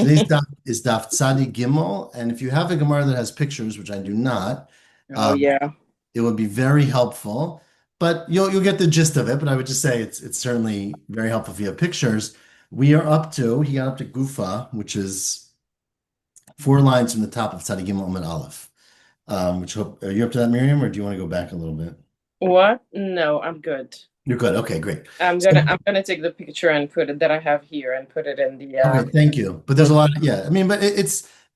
Today's daf is daf Tzadi Gimel, and if you have a Gemara that has pictures, which I do not, Oh um, yeah. it would be very helpful. But you'll get the gist of it. But I would just say it's certainly very helpful if you have pictures. We are up to he got up to Gufa, which is 4 lines from the top of Tzadi Gimel Amud Aleph. Which hope are you up to that, Miriam, or do you want to go back a little bit? What? No, I'm good. You're good. Okay, great. I'm So, gonna I'm gonna take the picture and put it that I have here and put it in the okay, thank you. But there's a book. lot, yeah. I mean, but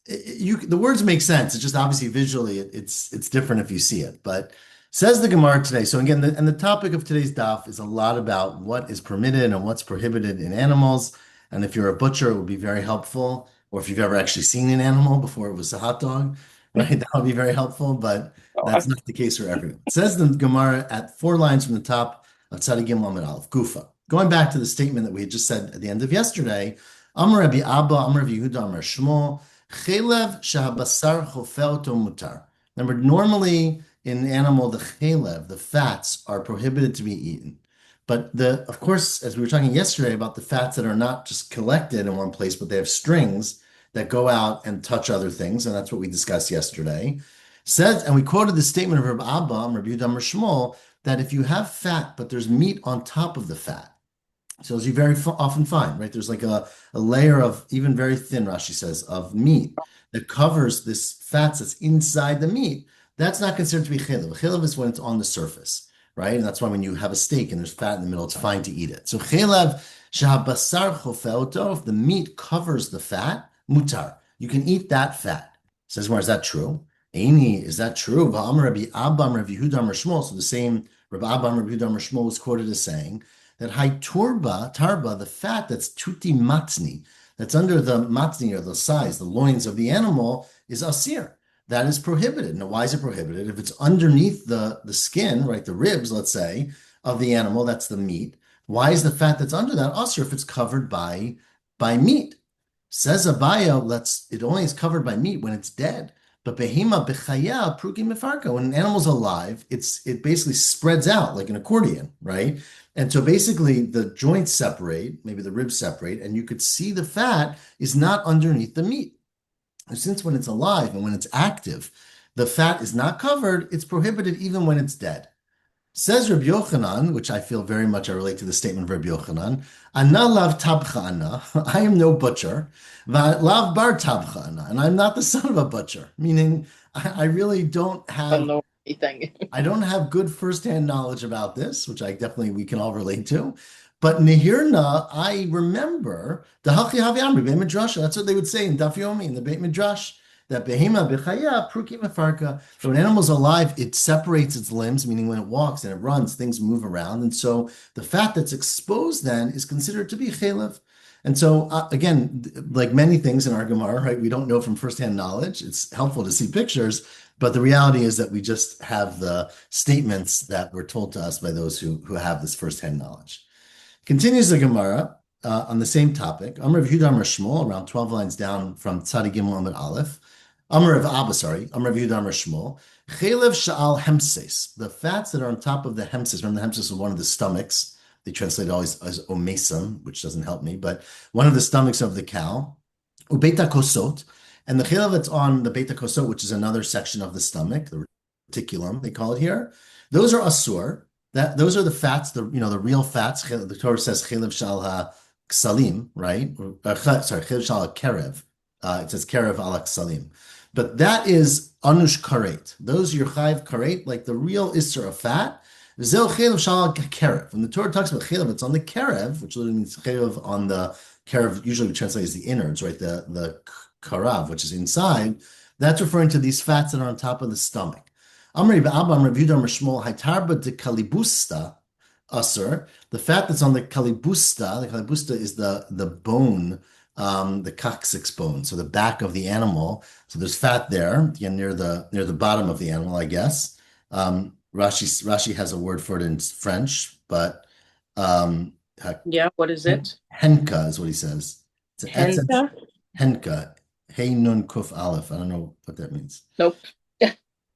you the words make sense. It's just obviously visually it's different if you see it. But says the Gemara today. So again, and the topic of today's daf is a lot about what is permitted and what's prohibited in animals. And if you're a butcher, it would be very helpful. Or if you've ever actually seen an animal before it was a hot dog, right? That would be very helpful. But that's God. not the case for everyone. It says the Gemara at 4 lines from the top of Tzadi Gimel Amud Aleph, Gufa. Going back to the statement that we had just said at the end of yesterday. Amar Rabbi Abba, Amar Rabbi Yehuda, Amar Shmuel, Chelev shahabasar chofel to mutar. Remember, normally in an animal, the chelev, the fats, are prohibited to be eaten. But of course, as we were talking yesterday about the fats that are not just collected in one place, but they have strings that go out and touch other things, and that's what we discussed yesterday. Says, and we quoted the statement of Rabbi Abba, Rabbi Yehuda, Amar Shmuel, that if you have fat, but there's meat on top of the fat, so as you very often find, right, there's like a layer of even very thin, Rashi says, of meat that covers this fats that's inside the meat. That's not considered to be chilev. Chilev is when it's on the surface, right? And that's why when you have a steak and there's fat in the middle, it's fine to eat it. So chilev shahabasar chofelto, if the meat covers the fat, mutar, you can eat that fat. Says, where is that true? Aini, is that true? Va'amar Rabbi Abba, Rabbi Yehuda, Amar Shmuel. So the same Rabbi Abba, Rabbi Yehuda, Amar Shmuel was quoted as saying that high tarba, the fat that's tuti matzni, that's under the matzni or the size, the loins of the animal, is asir. That is prohibited. Now, why is it prohibited? If it's underneath the skin, right, the ribs, let's say, of the animal, that's the meat. Why is the fat that's under that asir if it's covered by meat? Says Abaya, it only is covered by meat when it's dead. But behema bechaya pruki mefarka. When an animal's alive, it basically spreads out like an accordion, right? And so basically the joints separate, maybe the ribs separate, and you could see the fat is not underneath the meat. And since when it's alive and when it's active, the fat is not covered, it's prohibited even when it's dead. Says Rabbi Yochanan, which I feel very much I relate to the statement of Rabbi Yochanan, Ana lav tabcha ana, I am no butcher, lav bar tabcha ana, and I'm not the son of a butcher, meaning I really don't Don't have know anything. I don't have good firsthand knowledge about this, which we can all relate to. But Nehirna, I remember the Hachi Havi Amri Beit Midrash. That's what they would say in Daf Yomi in the Beit Midrash. That behema b'chaya pruki mefarka. So when an animal's alive, it separates its limbs, meaning when it walks and it runs, things move around, and so the fat that's exposed then is considered to be chelev. And so again, like many things in our Gemara, right? We don't know from firsthand knowledge. It's helpful to see pictures, but the reality is that we just have the statements that were told to us by those who have this firsthand knowledge. Continues the Gemara on the same topic. Amr of Yehuda Amr Shmuel, around 12 lines down from Tzadi Gimel Amud Aleph. Amr of Abba, sorry. Amr of Yehuda Amr Shmuel. Chelev Sha'al Hemses. The fats that are on top of the Hemses. Remember, the Hemses is one of the stomachs. They translate it always as omesum, which doesn't help me, but one of the stomachs of the cow. Ubeta Kosot. And the chelev that's on the beta kosot, which is another section of the stomach, the reticulum, they call it here, those are asur. Those are the fats, the real fats. The Torah says chelev shal ha-ksalim, right? Sorry, chelev shal ha-kerev. It says kerev ala ksalim. But that is anush karet. Those are your chayiv karet, like the real isser of fat. Zel chelev shal ha-kerev. When the Torah talks about chelev, it's on the kerev, which literally means chelev on the kerev, usually we translate as the innards, right? The karav, which is inside, that's referring to these fats that are on top of the stomach. Amri ba'abam reviewed Shmuel haitarba de kalibusta asur. The fat that's on the kalibusta is the bone, the coccyx bone, so the back of the animal. So there's fat there, again near the bottom of the animal, I guess. Rashi has a word for it in French, but Yeah, what is it? henka is what he says. It's Henta? henka. Hey Nun Kuf Aleph. I don't know what that means. Nope.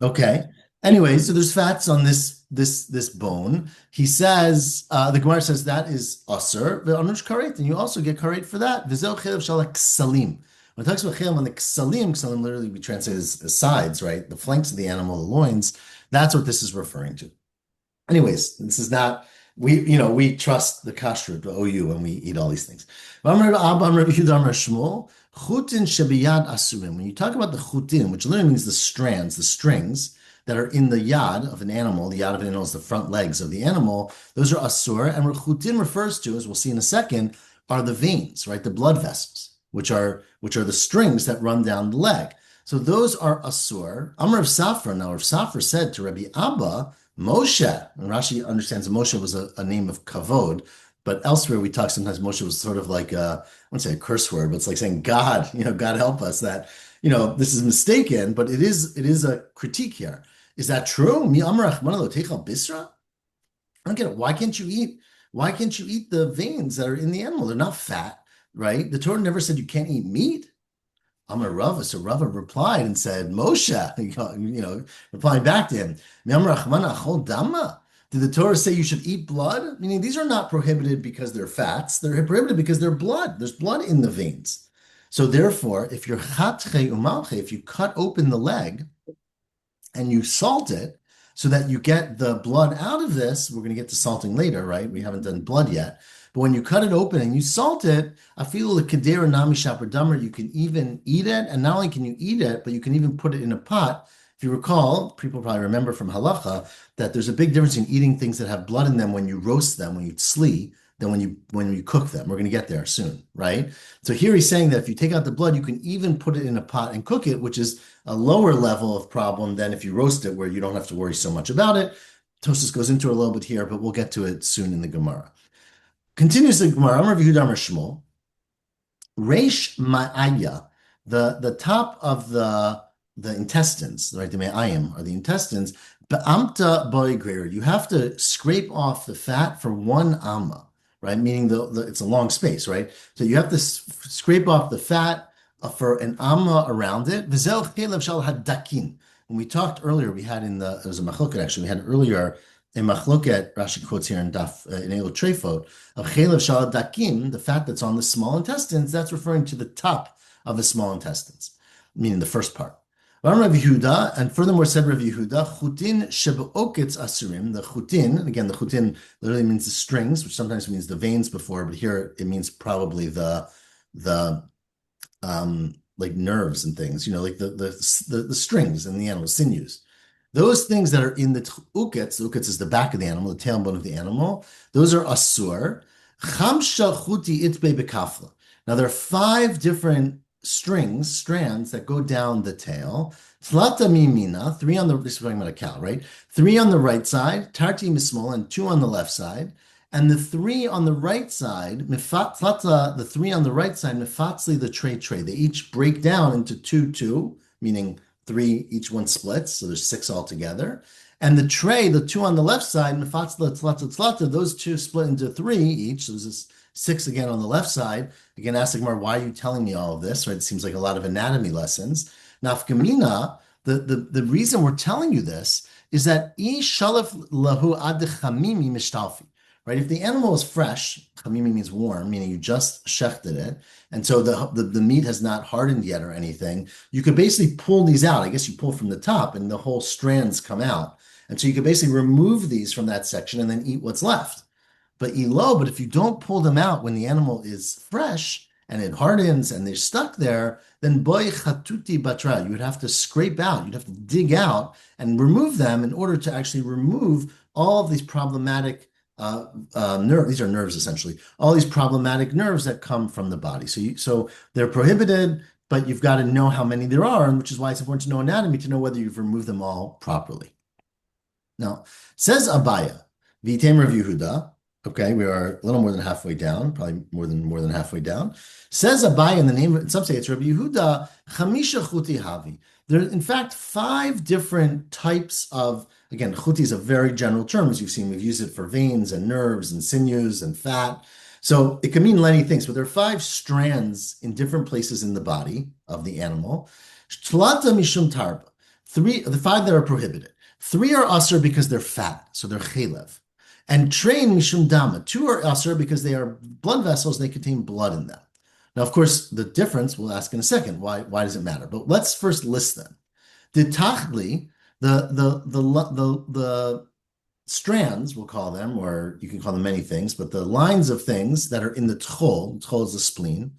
Okay. Anyway, so there's fats on this bone. He says the Gemara says that is aser, but anush karet, and you also get karet for that. Vizel chelev shalak salim. When it talks about chelim on the ksalim literally we translate as sides, right? The flanks of the animal, the loins. That's what this is referring to. Anyways, this is not we trust the kashrut, the OU, when we eat all these things. When you talk about the chutin, which literally means the strands, the strings that are in the yad of an animal, the yad of an animal is the front legs of the animal, those are asur, and what chutin refers to, as we'll see in a second, are the veins, right? The blood vessels, which are the strings that run down the leg. So those are asur. Amr of Safra, now Rav Safra said to Rabbi Abba, Moshe, and Rashi understands that Moshe was a name of kavod, but elsewhere we talk sometimes Moshe was sort of like I wouldn't say a curse word, but it's like saying God, God help us that, this is mistaken, but it is a critique here. Is that true? Mi amar Achmana lo teichal bisra? I don't get it. Why can't you eat the veins that are in the animal? They're not fat, right? The Torah never said you can't eat meat. Amar Rava. So Rava replied and said, Moshe, replying back to him, "Me'amar Achmana achol dama." Did the Torah say you should eat blood? Meaning these are not prohibited because they're fats. They're prohibited because they're blood. There's blood in the veins. So therefore, if you're chatche umalche, if you cut open the leg and you salt it so that you get the blood out of this, we're going to get to salting later, right? We haven't done blood yet. But when you cut it open and you salt it, afilu l'kedera nami shaper damer, you can even eat it. And not only can you eat it, but you can even put it in a pot. If you recall, people probably remember from halacha that there's a big difference in eating things that have blood in them when you roast them, when you tzli, than when you cook them. We're going to get there soon, right? So here he's saying that if you take out the blood, you can even put it in a pot and cook it, which is a lower level of problem than if you roast it, where you don't have to worry so much about it. Tosfos goes into it a little bit here, but we'll get to it soon in the Gemara. Continues the Gemara, Amar Yehuda Amar Shmuel, Reish Ma'aya, the top of the intestines, right? The Ma'ayim are the intestines. Be'amta boy greater. You have to scrape off the fat for one amma, right? Meaning it's a long space, right? So you have to scrape off the fat for an amma around it. V'zel chelev shal hadakin. When we talked earlier, it was a machloket actually. We had earlier a machloket, Rashi quotes here in Daf in Elo Trefot, of chelev shal hadakim, the fat that's on the small intestines. That's referring to the top of the small intestines, meaning the first part. Rav Yehuda, and furthermore said Rav Yehuda, chutin shebeoketz asurim. The chutin, again, the chutin literally means the strings, which sometimes means the veins before, but here it means probably the like nerves and things, like the strings and the animal sinews. Those things that are in the uketz is the back of the animal, the tailbone of the animal. Those are asur. Chamsha chuti itbe bekafla. Now there are 5 different strands that go down the tail. Tlata mimina, 3 on this is talking about a cow, right? 3 on the right side, tarti mismol, and 2 on the left side. And the 3 on the right side, tlata, the 3 on the right side, mifatzli, the tray. They each break down into 2, meaning 3, each one splits, so there's 6 altogether. And the tray, the 2 on the left side, mifatzla, tlata, those 2 split into 3 each, so there's 6 again on the left side. Again, ask the Gemara, why are you telling me all of this? Right? It seems like a lot of anatomy lessons. Nafkamina, the reason we're telling you this is that shalaf lahu ad chamimi mishtalfi. Right? If the animal is fresh, chamimi means warm, meaning you just shechted it, and so the meat has not hardened yet or anything, you could basically pull these out. I guess you pull from the top and the whole strands come out. And so you could basically remove these from that section and then eat what's left. But if you don't pull them out when the animal is fresh and it hardens and they're stuck there, then boy chatuti batra, you would have to scrape out, you'd have to dig out and remove them in order to actually remove all of these problematic nerves. These are nerves essentially, all these problematic nerves that come from the body. So they're prohibited, but you've got to know how many there are, and which is why it's important to know anatomy to know whether you've removed them all properly. Now, says Abaya, Vitem Rav Yehuda. Okay, we are a little more than halfway down, probably more than halfway down. Says Abai in the name, some say it's Rabbi Yehuda, Chamisha Chuti Havi. There are, in fact, 5 different types of, again, chuti is a very general term, as you've seen. We've used it for veins and nerves and sinews and fat. So it can mean many things, but there are 5 strands in different places in the body of the animal. Tlata mishum tarba. The 5 that are prohibited. 3 are asr because they're fat, so they're chelev. And train mishum dama. 2 are asr because they are blood vessels, they contain blood in them. Now, of course, the difference we'll ask in a second. Why does it matter? But let's first list them. The tachli, the strands, we'll call them, or you can call them many things, but the lines of things that are in the tchol is the spleen,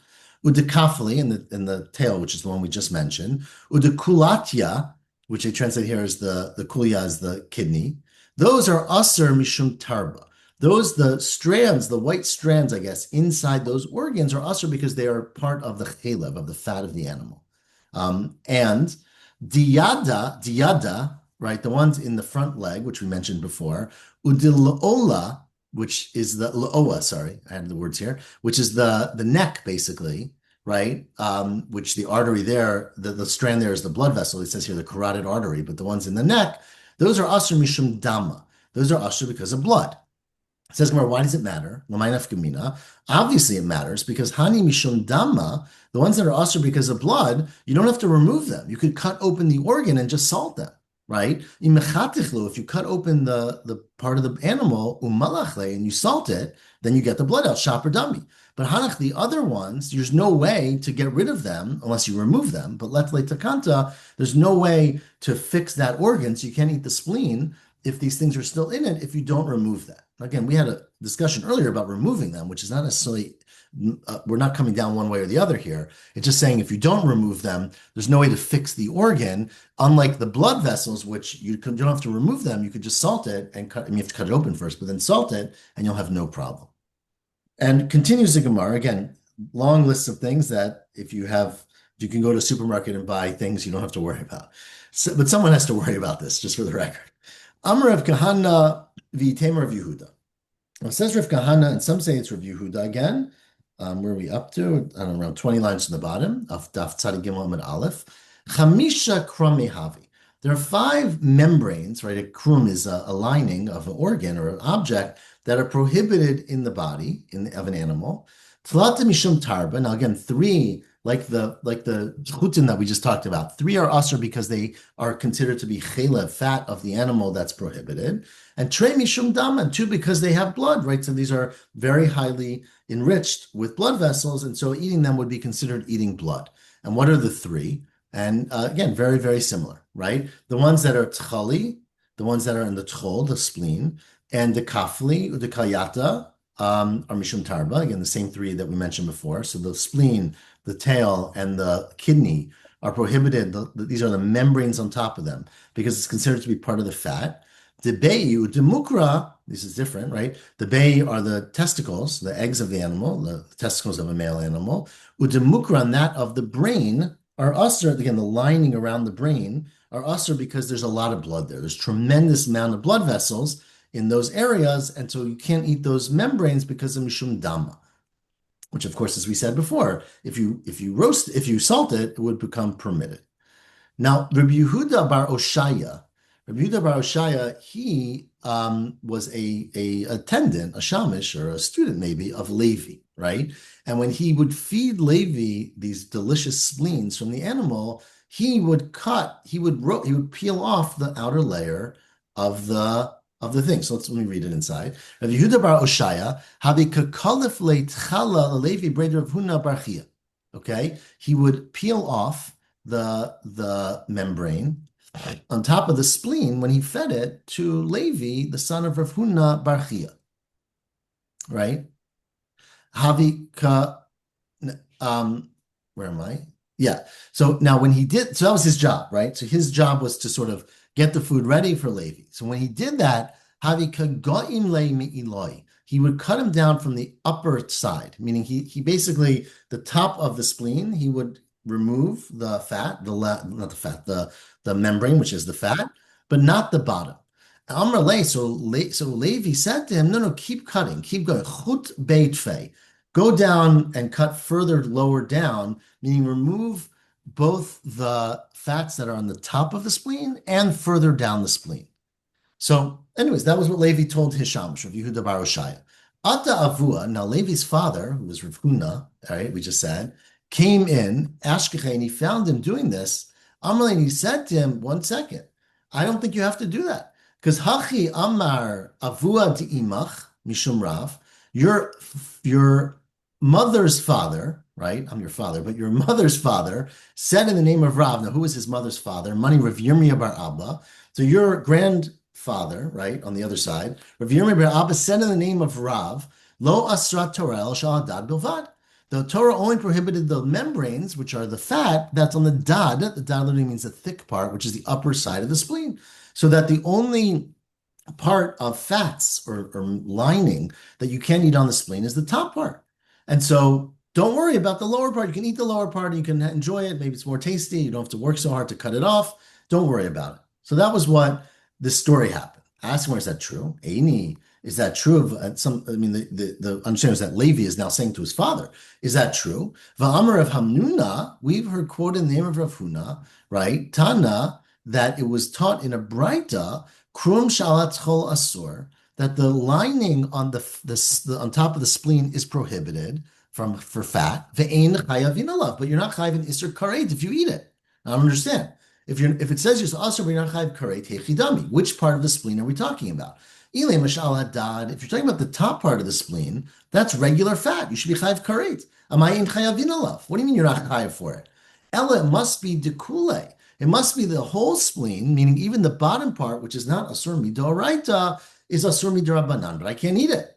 udekafli in the tail, which is the one we just mentioned, udekulatya, which they translate here as the kulia is the kidney. Those are aser mishum tarba. Those, the strands, the white strands, I guess, inside those organs are aser because they are part of the chalev, of the fat of the animal. And diada, right, the ones in the front leg, which we mentioned before, udilola, which is the loa, sorry, I had the words here, which is the neck, basically, right? Which the artery there, the strand there is the blood vessel. It says here the carotid artery, but the ones in the neck, those are asr mishum dama. Those are asr because of blood. It says, why does it matter? Obviously, it matters because hani mishum dama, the ones that are asr because of blood, you don't have to remove them. You could cut open the organ and just salt them, right? If you cut open the part of the animal, and you salt it, then you get the blood out, shapar dami. But hanach, the other ones, there's no way to get rid of them unless you remove them. But letle takanta, there's no way to fix that organ, so you can't eat the spleen if these things are still in it if you don't remove that. Again, we had a discussion earlier about removing them, which is not necessarily, we're not coming down one way or the other here. It's just saying if you don't remove them, there's no way to fix the organ. Unlike the blood vessels, which you don't have to remove them, you could just salt it and cut, I mean, you have to cut it open first, but then salt it and you'll have no problem. And continues the Gemara, again, long lists of things that if you can go to a supermarket and buy things you don't have to worry about. So, but someone has to worry about this, just for the record. Amar Rav Kahana v'Tamer Rav Yehuda. It says Rav Kahana, and some say it's Rav Yehuda again. Where are we up to? I don't know, around 20 lines from the bottom of Daf Tzadi Gimel Amud Aleph. Chamisha krami havi. There are 5 membranes, right? A krum is a lining of an organ or an object that are prohibited in the body of an animal. Tlata mishum tarba. Now again, 3, like the chutin that we just talked about, 3 are asr because they are considered to be chelev, fat of the animal that's prohibited, and trei mishum dam, and 2 because they have blood, right? So these are very highly enriched with blood vessels, and so eating them would be considered eating blood. And what are the 3? And again, very, very similar, right? The ones that are tchali, the ones that are in the tchol, the spleen, and the kafli, the kayata, are mishum tarba. Again, the same 3 that we mentioned before. So the spleen, the tail, and the kidney are prohibited. These are the membranes on top of them because it's considered to be part of the fat. The beyu, the mukra, this is different, right? The bay are the testicles, the eggs of the animal, the testicles of a male animal. Udemukra, and that of the brain, are usher, again, the lining around the brain are usher because there's a lot of blood there. There's tremendous amount of blood vessels in those areas, and so you can't eat those membranes because of mishum dama, which of course, as we said before, if you salt it, it would become permitted. Now, Rabbi Yehuda bar Oshaya, he was a attendant, a shamish, or a student maybe of Levi, right? And when he would feed Levi these delicious spleens from the animal, he would peel off the outer layer of the thing. So let me read it inside. Rabbi Yehuda bar Oshaya, havi kakalif leitchala Levi breder of Huna bar Chia. Okay, he would peel off the membrane on top of the spleen when he fed it to Levi, the son of Rav Huna bar Chia. Right? Where am I? Yeah. So now when he did, so that was his job, right? So his job was to sort of get the food ready for Levi. So when he did that, he would cut him down from the upper side, meaning he basically, the top of the spleen, he would remove the fat, the membrane, which is the fat, but not the bottom. So Levi said to him, no, keep cutting, keep going. Chut beitfei. Go down and cut further lower down, meaning remove both the fats that are on the top of the spleen and further down the spleen. So, anyways, that was what Levi told his shamash, Rav Yehuda bar Oshaya. Ata Avua, now Levi's father, who was Rav Huna, all right, we just said, came in, Ashkeche, and he found him doing this. Amalei, and he said to him, 1 second, I don't think you have to do that. Because Hachi Amar Avua Di'imach, Mishum Rav, your mother's father, right? I'm your father, but your mother's father said in the name of Rav. Now, who is his mother's father? Mani Rav Yirmiyah bar Abba. So your grandfather, right, on the other side, Rav Yirmiyah bar Abba said in the name of Rav, Lo asrat Torah el shahadad bilvad. The Torah only prohibited the membranes, which are the fat that's on the dad. The dad literally means the thick part, which is the upper side of the spleen. So that the only part of fats or lining that you can eat on the spleen is the top part. And so don't worry about the lower part. You can eat the lower part and you can enjoy it. Maybe it's more tasty. You don't have to work so hard to cut it off. Don't worry about it. So that was what this story happened. Ask him, is that true? Aini, is that true of some? I mean, the understanding is that Levi is now saying to his father, is that true? Va'amar of Hamnuna, we've heard quoted in the name of Rav Huna, right? Tana, that it was taught in a Braita, Krum shalat chol asur, that the lining on the on top of the spleen is prohibited for fat. Ve'ein chayavin alav, but you're not chayav in iser karet if you eat it. I don't understand. If it says you're asur, but you're not chayav karet, hechidami. Which part of the spleen are we talking about? Ile mashal hadad. If you're talking about the top part of the spleen, that's regular fat. You should be chayav karet. Amayin chayavin alav. What do you mean you're not chayav for it? Ella, it must be dekule. It must be the whole spleen, meaning even the bottom part, which is not asur midoraita, is asur midorabanan, but I can't eat it.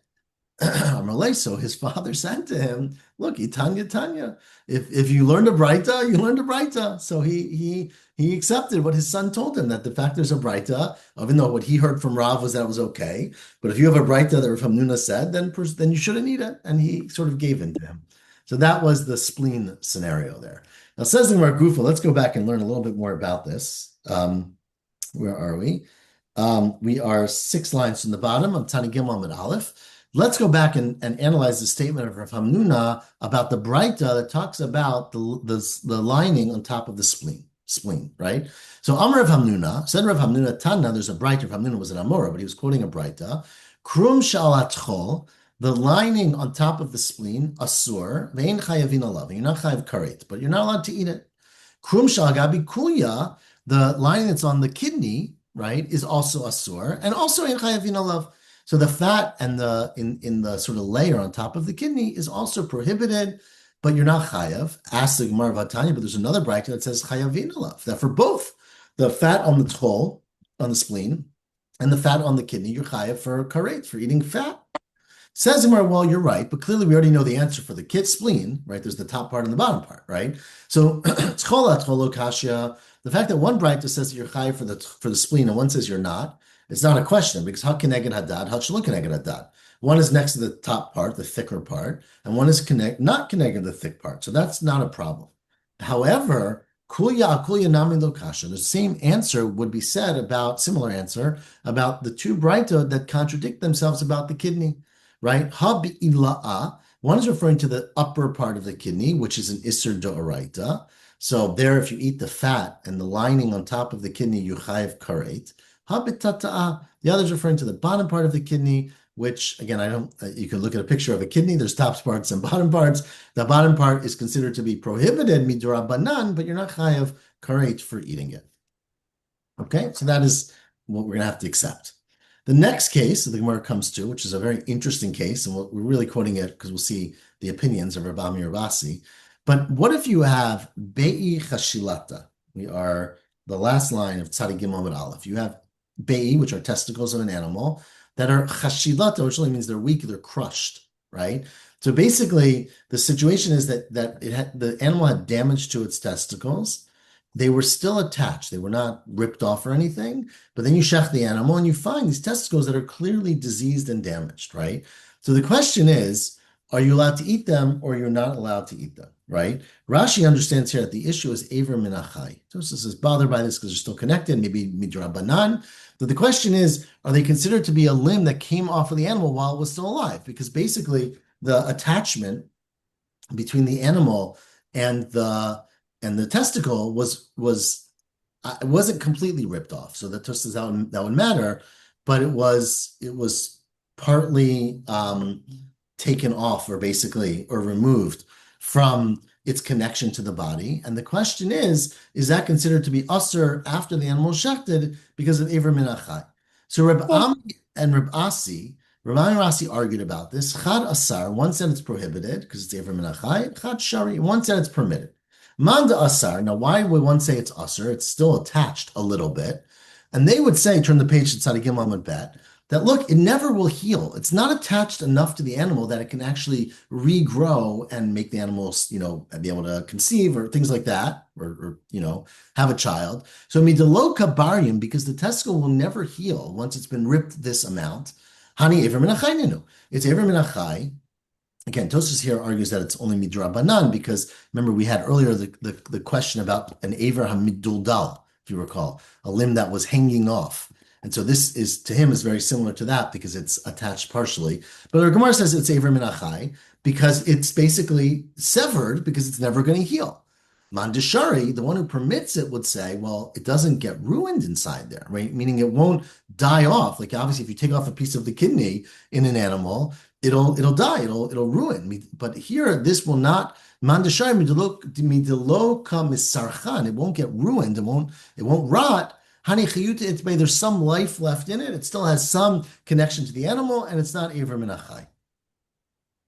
So his father said to him, "Look, Itanya Tanya. If you learned a Braita, you learned a Braita." So he accepted what his son told him, that the fact there's a Braita, even though what he heard from Rav was that it was okay, but if you have a Braita that Rav Hamnuna said, then you shouldn't eat it, and he sort of gave in to him. So that was the spleen scenario there. Now, says the Gemara Gufa, let's go back and learn a little bit more about this. Where are we? We are 6 lines from the bottom of Tani Gimel Amud Aleph. Let's go back and analyze the statement of Rav Hamnuna about the Braita that talks about the lining on top of the spleen, right? So Amar Rav Hamnuna, said Rav Hamnuna, Tana, there's a Braita, Rav Hamnuna was an Amora, but he was quoting a Braita, Krum shalat chol, the lining on top of the spleen, asur, ve'in chayavin alav, you're not chayav karet, but you're not allowed to eat it. Krum shal gabi kuya, the lining that's on the kidney, right, is also asur, and also in chayavin alav. So the fat and in the sort of layer on top of the kidney is also prohibited, but you're not chayav. Ask the Gemara Vatanya, but there's another bracket that says chayavin alav, that for both the fat on the tchol, on the spleen, and the fat on the kidney, you're chayav for karet, for eating fat. Says Gemara, well, you're right, but clearly we already know the answer for the kid spleen, right? There's the top part and the bottom part, right? So the fact that one braita says that you're chayav for the spleen and one says you're not, it's not a question, because ha keneged hadad, ha shelo keneged hadad. One is next to the top part, the thicker part, and one is not keneged the thick part. So that's not a problem. However, kulya nami lo kasha, the same answer would be said about, similar answer, about the two braita that contradict themselves about the kidney, right? Ha bi'ila'a, one is referring to the upper part of the kidney, which is an isser do'oraita. So there, if you eat the fat and the lining on top of the kidney, you chayav karet. The other is referring to the bottom part of the kidney, which again, you can look at a picture of a kidney, there's top parts and bottom parts. The bottom part is considered to be prohibited, midrabanan, but you're not chayav karet for eating it. Okay, so that is what we're going to have to accept. The next case that the Gemara comes to, which is a very interesting case, and we're really quoting it because we'll see the opinions of Rabbi Mirvasi. But what if you have Be'i Chashilata? We are the last line of Tzadi Gimel Amud Aleph. You have Be'i, which are testicles of an animal, that are Chashilata, which really means they're weak, they're crushed, right? So basically, the situation is that the animal had damage to its testicles. They were still attached. They were not ripped off or anything. But then you shech the animal and you find these testicles that are clearly diseased and damaged, right? So the question is, are you allowed to eat them or you're not allowed to eat them, right? Rashi understands here that the issue is Aver Minachai. Tosfos is bothered by this because they're still connected, maybe midrabanan. But the question is, are they considered to be a limb that came off of the animal while it was still alive? Because basically the attachment between the animal and the testicle it wasn't completely ripped off. So that just that would matter, but it was partly taken off or removed from its connection to the body. And the question is that considered to be usher after the animal is shechted because of Ever Minachai? So Reb Ami and Reb Asi, Rav and Rasi argued about this. Chad asar, one said it's prohibited because it's Ever Minachai. Chad shari, one said it's permitted. Manda asar, now why would one say it's asar? It's still attached a little bit. And they would say, turn the page to Tzadi Gimel Amud Bet, that look, it never will heal. It's not attached enough to the animal that it can actually regrow and make the animals, be able to conceive or things like that, or have a child. So midelo kabarium, because the testicle will never heal once it's been ripped this amount. Hani Ever Minachai Ninu. It's Ever Minachai. Again, Tosfos here argues that it's only midrabanan because remember we had earlier the question about an Ever Hamiduldal, if you recall, a limb that was hanging off. And so this is, to him, is very similar to that because it's attached partially. But the Gemara says it's Ever Minachai because it's basically severed because it's never going to heal. Mandashari, the one who permits it, would say, well, it doesn't get ruined inside there, right? Meaning it won't die off. Like obviously, if you take off a piece of the kidney in an animal, it'll die, it'll ruin. But here, this will not. Mandashari midelo misarchan. It won't get ruined. It won't rot. Hani chayuta. There's some life left in it. It still has some connection to the animal, and it's not Ever Minachai.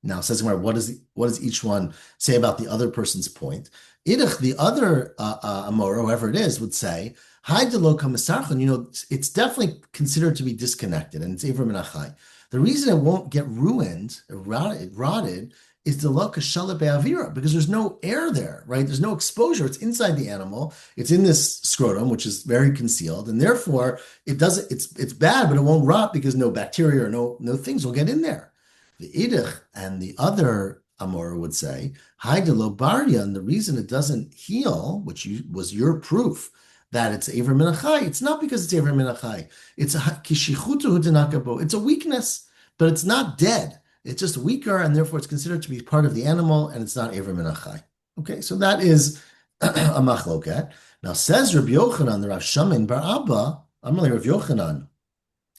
Now, says what does each one say about the other person's point? Idach, the other Amora, whoever it is, would say, it's definitely considered to be disconnected, and it's Ever Minachai. The reason it won't get ruined, rotted, is the lo kashala be'avira, because there's no air there, right? There's no exposure. It's inside the animal. It's in this scrotum, which is very concealed, and therefore it's bad, but it won't rot because no bacteria or no things will get in there. The idach and the other Amora would say, Haidelo Barya, and the reason it doesn't heal, which was your proof that it's Ever Minachai, it's not because it's Ever Minachai. It's a kishichutu denakabo. It's a weakness, but it's not dead. It's just weaker, and therefore it's considered to be part of the animal, and it's not Ever Minachai. Okay, so that is a machloket. Now says Rabbi Yochanan, the Rav Shamin bar Abba, I'm really Rav Yochanan,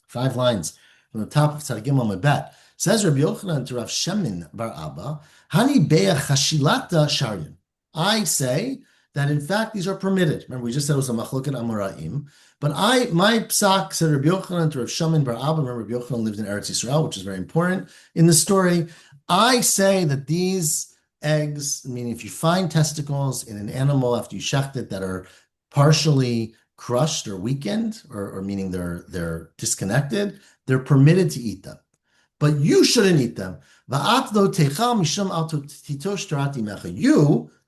5 lines from the top of Tzad Gimel Amud Bet. Says Rabbi Yochanan to Rav Shemin bar Abba, Hani beya chashilata sharyan. I say that in fact these are permitted. Remember, we just said it was a machloket amoraim. But my psak said Rabbi Yochanan to Rav Shemin bar Abba. Remember, Rabbi Yochanan lived in Eretz Yisrael, which is very important in the story. I say that these eggs, meaning if you find testicles in an animal after you shecht it that are partially crushed or weakened, or meaning they're disconnected, they're permitted to eat them. But you shouldn't eat them. You,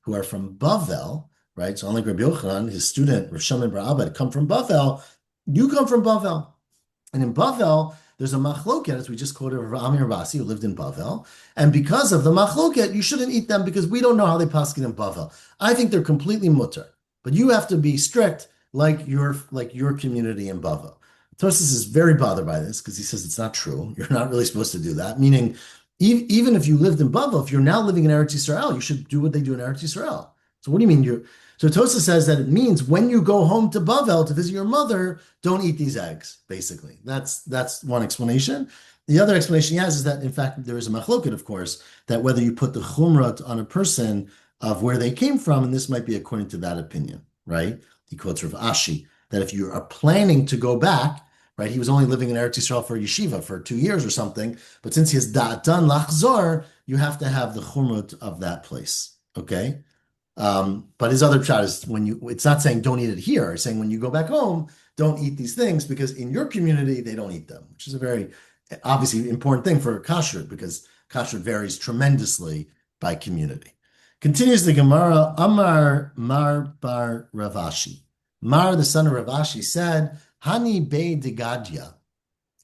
who are from Bavel, right? So unlike Rabbi Yochanan, his student, Rav Shamin bar Abba, had come from Bavel, you come from Bavel. And in Bavel, there's a machloket, as we just quoted Rav Ami Rabasi, who lived in Bavel. And because of the machloket, you shouldn't eat them because we don't know how they paskin in Bavel. I think they're completely mutter. But you have to be strict like your community in Bavel. Tosfos is very bothered by this because he says it's not true. You're not really supposed to do that. Meaning, even if you lived in Bavel, if you're now living in Eretz Yisrael, you should do what they do in Eretz Yisrael. So what do you mean? So Tosfos says that it means when you go home to Bavel to visit your mother, don't eat these eggs. Basically, that's one explanation. The other explanation he has is that in fact there is a machloket, of course, that whether you put the chumrah on a person of where they came from, and this might be according to that opinion, right? He quotes Rav Ashi that if you are planning to go back. Right, he was only living in Eretz Yisrael for yeshiva for 2 years or something. But since he has da'atan lachzor, you have to have the chumrut of that place. Okay, but his other shot is it's not saying don't eat it here. It's saying when you go back home, don't eat these things because in your community they don't eat them, which is a very obviously important thing for kashrut because kashrut varies tremendously by community. Continues the Gemara. Amar Mar bar Ravashi. Mar, the son of Ravashi, said. Hani Bei Degadya,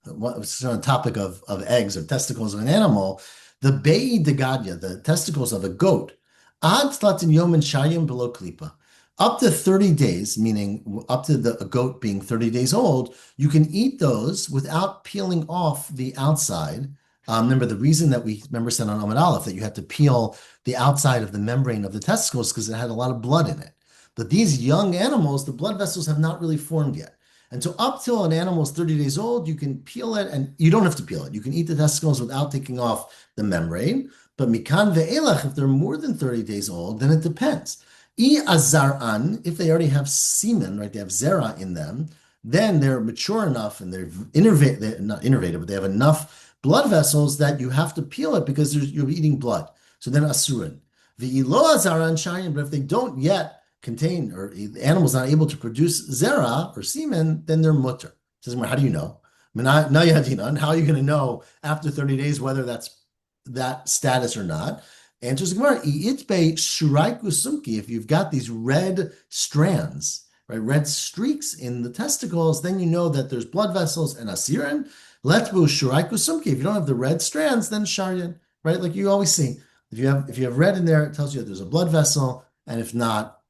what's on the topic of eggs or testicles of an animal, the Bei Degadya, the testicles of a goat, Ad Tlatin Yomin Shayim below Klipa. Up to 30 days, meaning up to a goat being 30 days old, you can eat those without peeling off the outside. Remember, the reason that we said on Amud Aleph that you had to peel the outside of the membrane of the testicles because it had a lot of blood in it. But these young animals, the blood vessels have not really formed yet. And so up till an animal is 30 days old, you can peel it, and you don't have to peel it. You can eat the testicles without taking off the membrane. But mikan ve'elach, if they're more than 30 days old, then it depends. I azaran, if they already have semen, right, they have zera in them, then they're mature enough and they're not innervated, but they have enough blood vessels that you have to peel it because you're eating blood. So then asurin. The iloa zaran shayin, but if they don't yet contain, or the animal's not able to produce zera or semen, then they're mutter. Says, how do you know? I mean, now you have and how are you going to know after 30 days whether that's that status or not? Answers the Gemara, if you've got these red strands, right, red streaks in the testicles, then you know that there's blood vessels and asirin. Letbu shuraiku sumki. If you don't have the red strands, then sharyan, right? Like you always see. If you have red in there, it tells you that there's a blood vessel, and if not,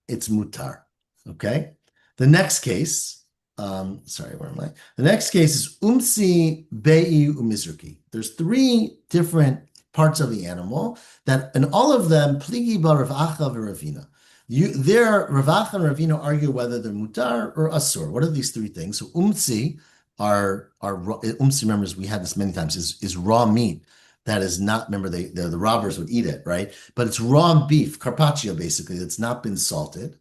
it's mutar. Okay. The next case, sorry, where am I? The next case is umsi bei umizruki. There's three different parts of the animal that, and all of them pligi ba Rav Acha v'Ravina. Rav Acha and Ravina argue whether they're mutar or asur. What are these three things? So umsi are umsi. Remember, we had this many times. Is raw meat that is not. Remember, the robbers would eat it, right? But it's raw beef, carpaccio, basically, that's not been salted.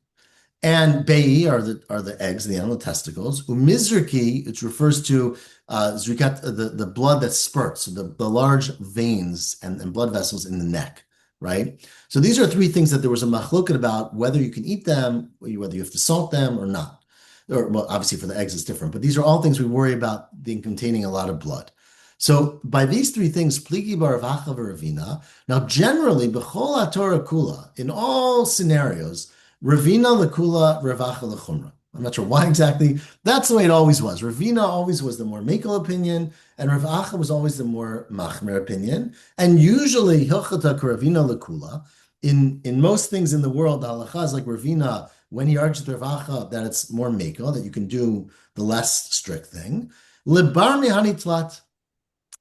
And bei are the eggs, the animal testicles. Umizriki, which refers to zrikat, the blood that spurts, so the large veins and blood vessels in the neck, right? So these are three things that there was a machloket about whether you can eat them, whether you have to salt them or not. Or, well, obviously for the eggs it's different, but these are all things we worry about being containing a lot of blood. So by these three things, pligi bar Rav Acha v'Ravina. Now, generally, b'chol Torah kula, in all scenarios, Ravina lekula, Rav Acha lechumra. I'm not sure why exactly. That's the way it always was. Ravina always was the more makel opinion, and Rav Acha was always the more machmer opinion. And usually, hilchata Ravina lekula. In most things in the world, the halacha is like Ravina when he argues with Rav Acha that it's more makel, that you can do the less strict thing. Libar mihani tlat.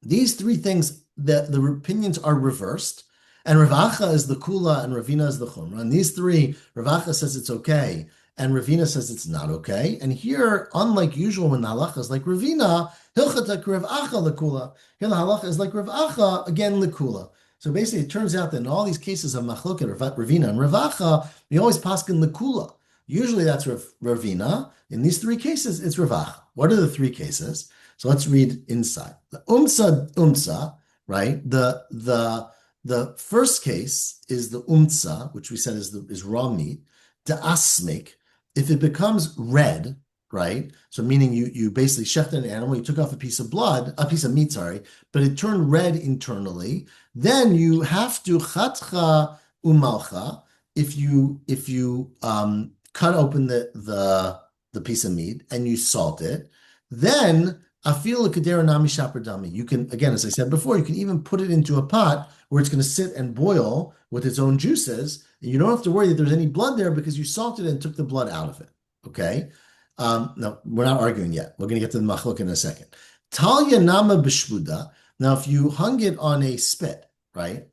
These three things, the opinions are reversed. And Rav Acha is the kula and Ravina is the chumra. And these three, Rav Acha says it's okay, and Ravina says it's not okay. And here, unlike usual when the halacha is like Ravina, hilchata Rav Acha lekula. Here the halacha is like Rav Acha, again lekula. So basically, it turns out that in all these cases of machloket, Ravina and Rav Acha, we always paskin lekula. Usually that's Ravina. In these three cases, it's Rav Acha. What are the three cases? So let's read inside. The umsa, right? The first case is the umtsa, which we said is raw meat. The asmik, if it becomes red, right? So meaning you basically shechted an animal, you took off a piece of meat, sorry, but it turned red internally. Then you have to chatcha umalcha. If you cut open the piece of meat and you salt it, then afil kedera nami shaper dami. You can, again, as I said before, you can even put it into a pot where it's going to sit and boil with its own juices, and you don't have to worry that there's any blood there because you salted it and took the blood out of it. Okay. No, we're not arguing yet. We're going to get to the machlok in a second. Talya nama b'shvuda. Now, if you hung it on a spit, right,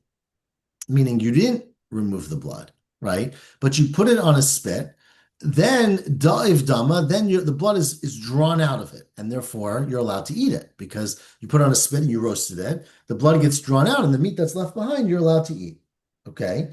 meaning you didn't remove the blood, right, but you put it on a spit, then da'iv dama, then the blood is drawn out of it, and therefore you're allowed to eat it because you put it on a spit and you roasted it. The blood gets drawn out, and the meat that's left behind you're allowed to eat. Okay.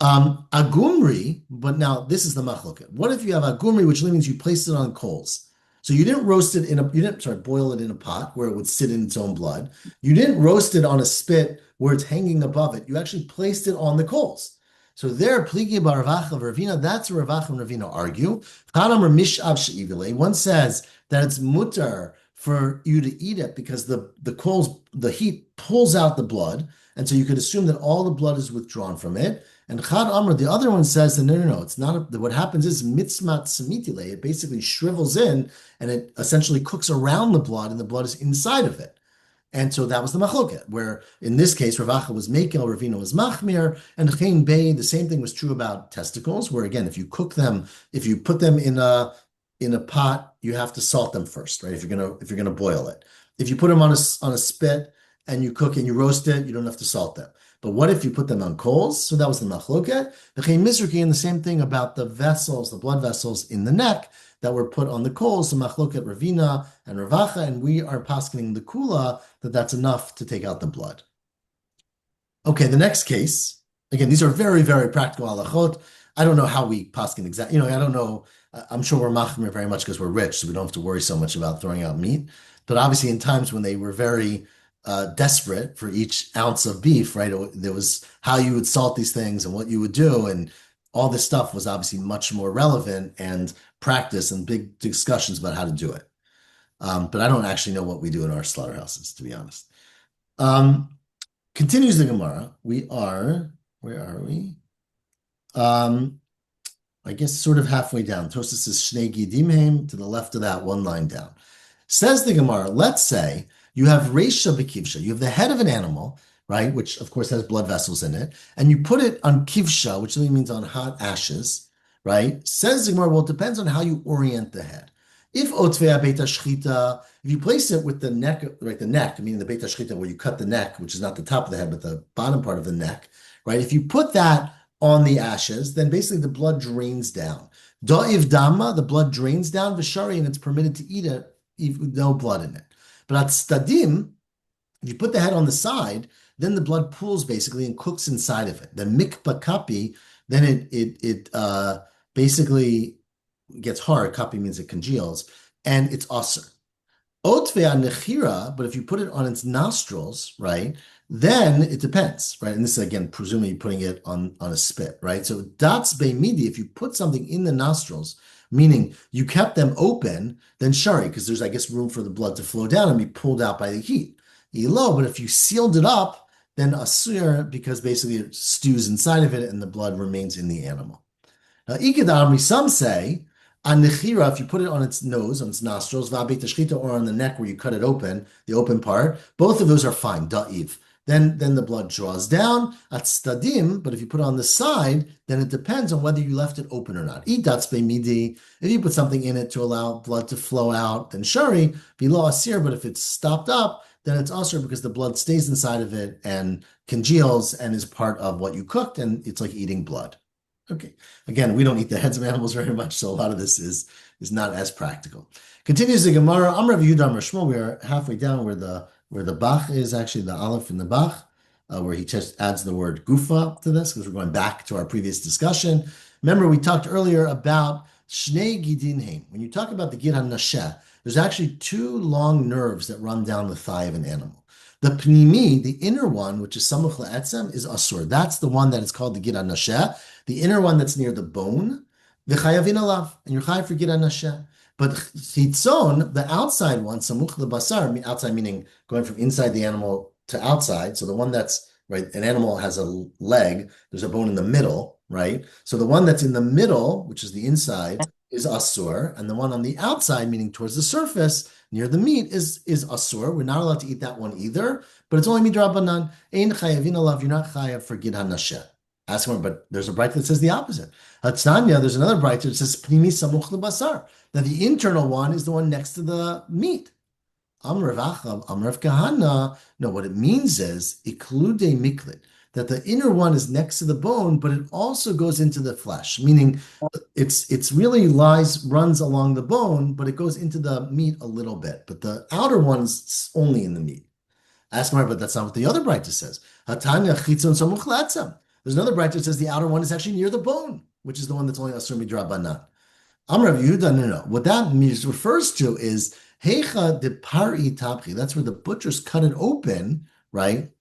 Agumri, but now this is the machloket. What if you have agumri, which means you placed it on coals? So you didn't roast it boil it in a pot where it would sit in its own blood. You didn't roast it on a spit where it's hanging above it. You actually placed it on the coals. So there, pligi bar Rav Acha v'Ravina, that's where Rav Acha and Ravina argue. One says that it's mutar for you to eat it because the coals, the heat pulls out the blood, and so you could assume that all the blood is withdrawn from it. And Chad Amr, the other one says that no, it's not. What happens is mitzmat semitile. It basically shrivels in, and it essentially cooks around the blood, and the blood is inside of it. And so that was the machloket, where in this case, Rav Acha was mekel, Ravina was machmir, and Chaim Bey, the same thing was true about testicles, where again, if you cook them, if you put them in a pot, you have to salt them first, right? If you're gonna boil it. If you put them on a spit and you cook and you roast it, you don't have to salt them. But what if you put them on coals? So that was the machloket. The Chaim Mizraki, and the same thing about the vessels, the blood vessels in the neck that were put on the coals, the machloket Ravina and Rav Acha, and we are paskening the kula that's enough to take out the blood. Okay, the next case, again, these are very, very practical halachot. I don't know how we pasken exactly, I don't know. I'm sure we're machmir very much because we're rich, so we don't have to worry so much about throwing out meat. But obviously in times when they were very desperate for each ounce of beef, right? There was how you would salt these things and what you would do, and all this stuff was obviously much more relevant and practice and big discussions about how to do it. But I don't actually know what we do in our slaughterhouses, to be honest. Um, Continues the Gemara. Where are we? Um, I guess sort of halfway down. Tosas says Shnei Gidimheim to the left of that, one line down. Says the Gemara, let's say you have Reisha Bekivsha, you have the head of an animal, right, which of course has blood vessels in it, and you put it on Kivsha, which really means on hot ashes, right? Says the Gemara, well, it depends on how you orient the head. If Otvea Beta Shchita, if you place it with the neck, right, the neck, meaning the Beta Shchita, where you cut the neck, which is not the top of the head, but the bottom part of the neck, right? If you put that on the ashes, then basically the blood drains down. Da'iv Dama, the blood drains down, Vishari, and it's permitted to eat it with no blood in it. But at Stadim, if you put the head on the side, then the blood pools basically and cooks inside of it. The mikpa kapi, then it basically gets hard. Kapi means it congeals, and it's aser. Otvea nechira, but if you put it on its nostrils, right, then it depends, right? And this is again, presumably putting it on a spit, right? So that's beimidi, if you put something in the nostrils, meaning you kept them open, then shari, because there's, I guess, room for the blood to flow down and be pulled out by the heat. Elo, but if you sealed it up, then asur, because basically it stews inside of it and the blood remains in the animal. Now, Ikadamri, some say, on nechira, if you put it on its nose, on its nostrils, va'beit shchita, or on the neck where you cut it open, the open part, both of those are fine, da'iv. Then the blood draws down at stadim, but if you put it on the side, then it depends on whether you left it open or not. Idatz beimidi, if you put something in it to allow blood to flow out, then shari, below asir, but if it's stopped up, then it's asir because the blood stays inside of it and congeals and is part of what you cooked, and it's like eating blood. Okay. Again, we don't eat the heads of animals very much, so a lot of this is not as practical. Continues the Gemara. Amr of Yehuda Amr Shmuel. We are halfway down where the Bach is, actually the Aleph in the Bach, where he just adds the word Gufa to this because we're going back to our previous discussion. Remember, we talked earlier about Shnei Gidinheim. When you talk about the Gid HaNasheh, there's actually two long nerves that run down the thigh of an animal. The pnimi, the inner one, which is samuch la'etzem, is asur. That's the one that is called the Gid HaNasheh. The inner one that's near the bone, the chayavin alav, and you're chayav for Gid HaNasheh. But chitzon, the outside one, samuch lebasar, outside meaning going from inside the animal to outside. So the one that's, right, an animal has a leg, there's a bone in the middle, right? So the one that's in the middle, which is the inside, is asur, and the one on the outside, meaning towards the surface, near the meat, is asur. We're not allowed to eat that one either, but it's only midrabanan. Ein chayavin alav, you're not chayav for Gid HaNasheh. Ask him, but there's a bright that says the opposite. Hatzanya, there's another bright that says pnimi samuch lebasar. That the internal one is the one next to the meat. Amr Rav Achav, Amr Rav Kahana. No, what it means is iklude miklit, that the inner one is next to the bone, but it also goes into the flesh, meaning it's really runs along the bone, but it goes into the meat a little bit. But the outer one's only in the meat. Ask Mar, but that's not what the other bright says. Hatanya chitzon samuch la'etzem. There's another bright that says the outer one is actually near the bone, which is the one that's only asur midrabanan. Amr Rav Yehuda, no. What that means refers to is heicha de pari tapchi. That's where the butchers cut it open, right? And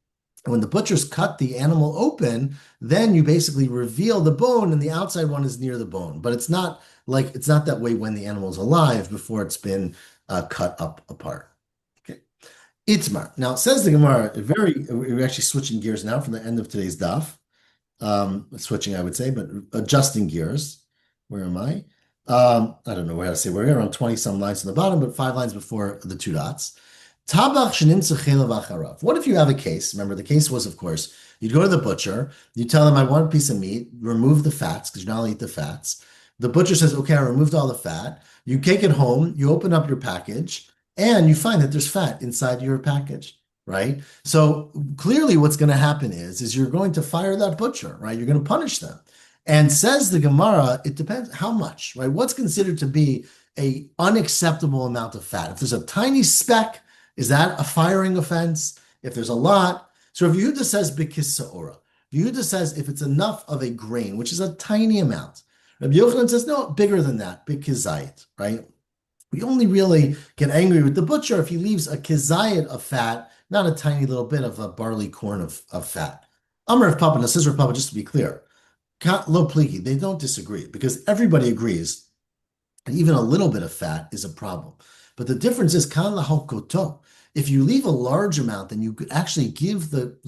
when the butchers cut the animal open, then you basically reveal the bone, and the outside one is near the bone. But it's not that way when the animal is alive before it's been cut up apart. Okay, Itmar. Now it says the Gemara. We're actually switching gears now from the end of today's daf. Switching, I would say, but adjusting gears. Where am I? I don't know how to say. We're around 20 some lines on the bottom, but 5 lines before the 2 dots. Tabach shenimtza chelav acharav. What if you have a case? Remember, the case was, of course, you'd go to the butcher, you tell them, I want a piece of meat, remove the fats, because you're not allowed to eat the fats. The butcher says, okay, I removed all the fat. You take it home, you open up your package, and you find that there's fat inside your package, right? So clearly what's going to happen is you're going to fire that butcher, right? You're going to punish them. And says the Gemara, it depends how much, right? What's considered to be a unacceptable amount of fat? If there's a tiny speck, is that a firing offense? If there's a lot, so if Yehuda says bikisa'ora, Yehuda says if it's enough of a grain, which is a tiny amount. Rabbi Yochanan says no, bigger than that, bikizayit, right? We only really get angry with the butcher if he leaves a kizayit of fat not a tiny little bit of a barley corn of fat. Amar of Papa, now says Rav Papa, just to be clear, lo pliki, they don't disagree because everybody agrees and even a little bit of fat is a problem. But the difference is kan lahokoto. If you leave a large amount, then you could actually give the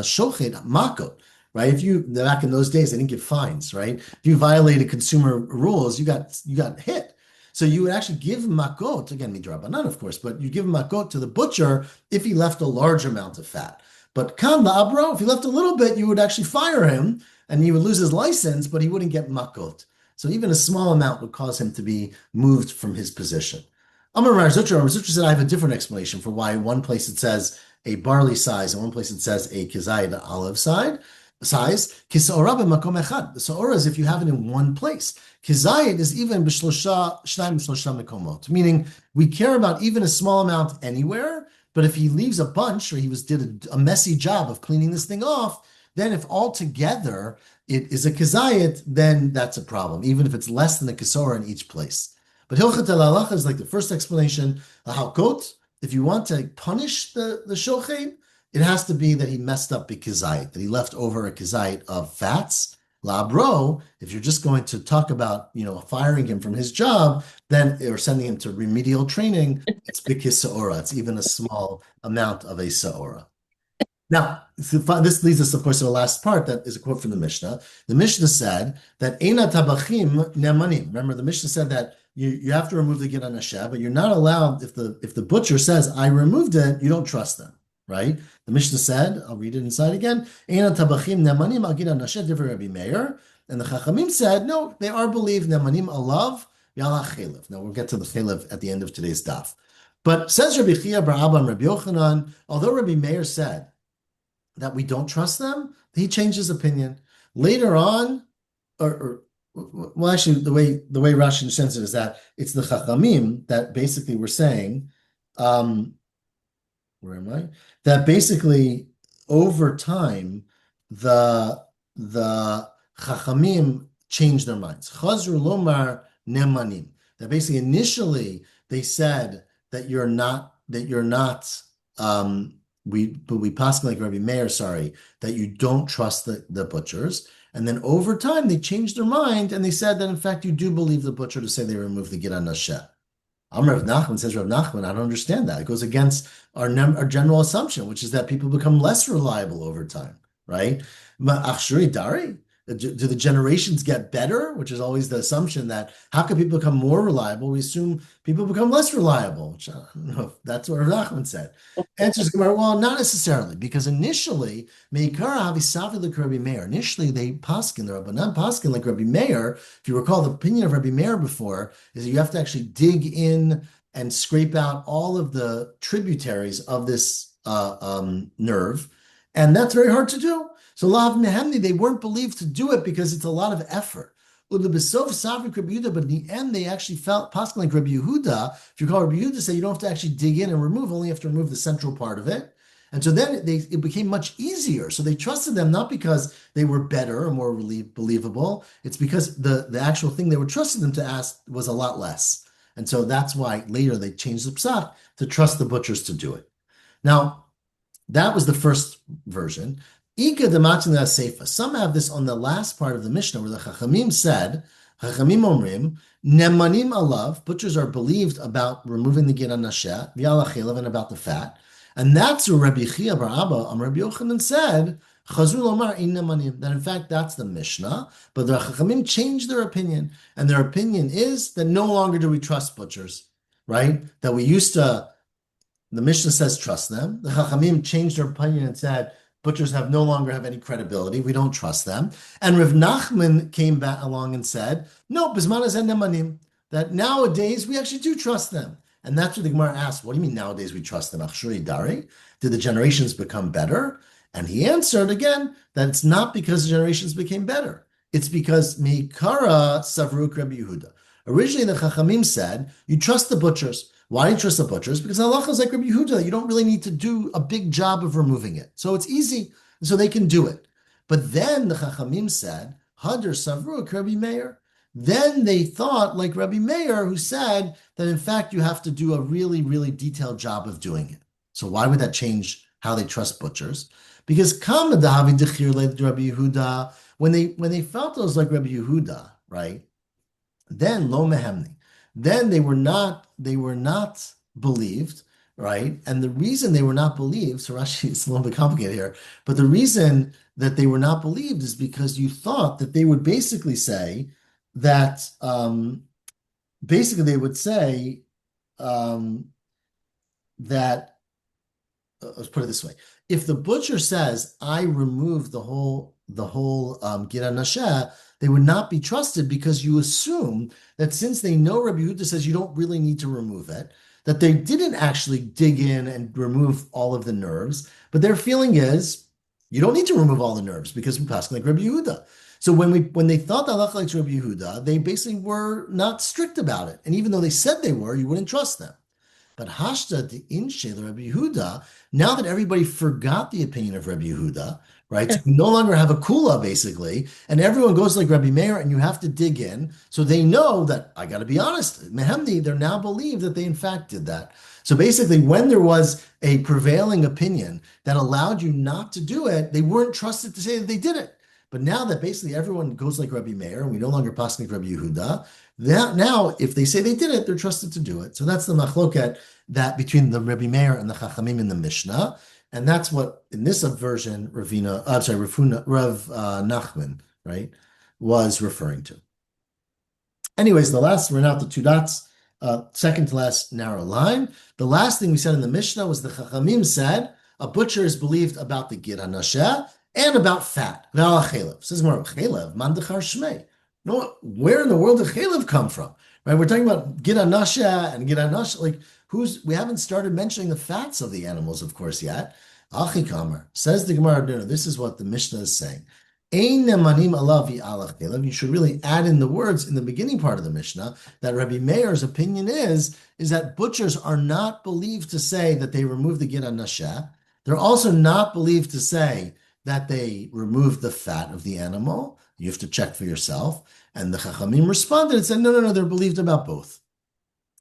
shochet makot, right? If you back in those days, they didn't give fines, right? If you violated consumer rules, you got hit. So you would actually give makot, again, midrabanan, of course, but you give makot to the butcher if he left a large amount of fat. But kan la'abro, if he left a little bit, you would actually fire him and he would lose his license, but he wouldn't get makot. So even a small amount would cause him to be moved from his position. Amar Rav Zutra said, I have a different explanation for why one place it says a barley size and one place it says a kizayit, an olive size. Kisa'ora b'makom echad. The sa'ora is if you have it in one place. Kizayit is even b'shlosha, shnayim b'shlosha mekomot, meaning we care about even a small amount anywhere, but if he leaves a bunch or did a messy job of cleaning this thing off, then if altogether it is a kizayit, then that's a problem, even if it's less than a kisora in each place. But hilchat halacha is like the first explanation. Halkot, if you want to punish the shochet, it has to be that he messed up a kizayit, that he left over a kizayit of fats. Labro, if you're just going to talk about, firing him from his job, then or sending him to remedial training, it's bikis saora. It's even a small amount of a saora. Now, this leads us, of course, to the last part that is a quote from the Mishnah. The Mishnah said that Eina tabachim nemanim. Remember, the Mishnah said that you have to remove the gid on Hashem, but you're not allowed, if the butcher says, I removed it, you don't trust them, right? The Mishnah said, I'll read it inside again, Eina tabachim nemanim al gid on Hashem, different Rabbi Meir. And the Chachamim said, no, they are believed nemanim alav yala chelev. Now, we'll get to the chelev at the end of today's daf. But says Rabbi Chia bar Abba and Rabbi Yochanan, although Rabbi Meir said that we don't trust them, he changed his opinion. Later on, well, actually, the way Rashi understands it is that it's the Chachamim that basically were saying, where am I? That basically over time, the Chachamim changed their minds. Chazru lomar nemanim. That basically initially they said that you're not we paskin like Rabbi Meir, that you don't trust the butchers. And then over time, they changed their mind and they said that, in fact, you do believe the butcher to say they removed the gid on Nasheh. Rav Nachman says, Rav Nachman, I don't understand that. It goes against our general assumption, which is that people become less reliable over time, right? Achshuri Dari, do the generations get better? Which is always the assumption that how can people become more reliable? We assume people become less reliable, which I don't know if that's what Rav Nachman said. Answers Gemara, well, not necessarily, because initially, Meikara Havisafi like Rabbi Meir. Initially, they paskin, the Rabbanan paskin like Rabbi Meir. If you recall, the opinion of Rabbi Meir before is that you have to actually dig in and scrape out all of the tributaries of this nerve, and that's very hard to do. So Lav Nehemni, they weren't believed to do it because it's a lot of effort. But in the end, they actually felt possibly like Rabbi Yehuda. If you call Rabbi Yehuda, say you don't have to actually dig in and remove, only have to remove the central part of it. And so then it became much easier. So they trusted them not because they were better or more believable. It's because the actual thing they were trusting them to ask was a lot less. And so that's why later they changed the psak to trust the butchers to do it. Now, that was the first version. Ika dematzin seifa. Some have this on the last part of the Mishnah where the Chachamim said, Chachamim omrim, nemanim alav, butchers are believed about removing the gid on nasheh, v'yala chelav, and about the fat. And that's what Rabbi Chia bar Abba, Rabbi Yochanan said, Chazru lomar in nemanim, that in fact that's the Mishnah, but the Chachamim changed their opinion, and their opinion is that no longer do we trust butchers, right? That we used to, the Mishnah says trust them. The Chachamim changed their opinion and said, butchers no longer have any credibility. We don't trust them. And Rav Nachman came back along and said, no, bismanas and nemanim, that nowadays we actually do trust them. And that's what the Gemara asked, what do you mean nowadays we trust them? Achshuri Dari? Did the generations become better? And he answered again that it's not because the generations became better. It's because Mikara Savruk Rabbi Yehuda. Originally, the Chachamim said, you trust the butchers. Why do you trust the butchers? Because halacha is like Rabbi Yehuda. You don't really need to do a big job of removing it. So it's easy. So they can do it. But then the Chachamim said, Hadar Savruk Rabbi Meir. Then they thought like Rabbi Meir, who said that in fact you have to do a really, really detailed job of doing it. So why would that change how they trust butchers? Because Kama Davi Dechir led Rabbi Yehuda, when they felt it was like Rabbi Yehuda, right? Then lo mehemni. Then they were not believed, right? And the reason they were not believed, so Rashi, it's a little bit complicated here, but the reason that they were not believed is because you thought that they would basically say that basically they would say um, that let's put it this way. If the butcher says, I remove the whole Gira Nasheh, they would not be trusted because you assume that since they know Rabbi Yehuda says you don't really need to remove it, that they didn't actually dig in and remove all of the nerves, but their feeling is you don't need to remove all the nerves because we pass like Rabbi Yehuda. So when they thought that halacha like Rabbi Yehuda, they basically were not strict about it. And even though they said they were, you wouldn't trust them. But Hashta the Inshe Rabbi Yehuda, now that everybody forgot the opinion of Rabbi Yehuda, right? So you no longer have a kula basically, and everyone goes like Rabbi Meir, and you have to dig in. So they know that I got to be honest, Mehemdi, they're now believe that they in fact did that. So basically, when there was a prevailing opinion that allowed you not to do it, they weren't trusted to say that they did it. But now that basically everyone goes like Rabbi Meir, and we no longer pass like Rabbi Yehuda, that now, if they say they did it, they're trusted to do it. So that's the machloket that between the Rabbi Meir and the Chachamim in the Mishnah, and that's what in this version Rav Nachman, right, was referring to. Anyways, we're now at the two dots, second to last narrow line. The last thing we said in the Mishnah was the Chachamim said a butcher is believed about the Gira Nasheh and about fat. Says more Chalev, man dechar shmei. No, where in the world did Chalev come from? Right? We're talking about Gira Nasheh and Gira Nasheh. Like, we haven't started mentioning the fats of the animals, of course, yet. Achikamer, says the Gemara, no, this is what the Mishnah is saying. Ein nemanim alavi alach Chalev. You should really add in the words in the beginning part of the Mishnah that Rabbi Meir's opinion is that butchers are not believed to say that they remove the Gira Nasheh. They're also not believed to say that they removed the fat of the animal. You have to check for yourself. And the Chachamim responded and said, no, they're believed about both.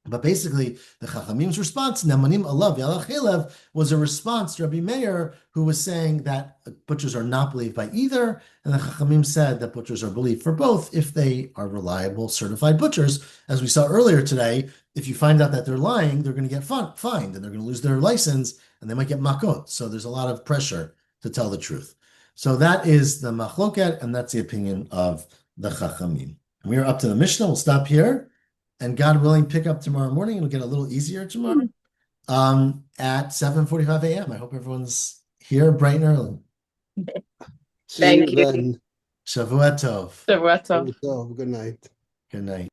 But basically, the Chachamim's response, Nemanim alav yalach Chalev, was a response to Rabbi Meir, who was saying that butchers are not believed by either, and the Chachamim said that butchers are believed for both if they are reliable, certified butchers. As we saw earlier today, if you find out that they're lying, they're going to get fined, and they're going to lose their license, and they might get makot. So there's a lot of pressure to tell the truth. So that is the machloket, and that's the opinion of the Chachamim. We are up to the Mishnah. We'll stop here. And God willing, pick up tomorrow morning. It'll get a little easier tomorrow at 7:45 a.m. I hope everyone's here bright and early. Thank you. Then. Shavua tov. Shabbat tov. Good night. Good night.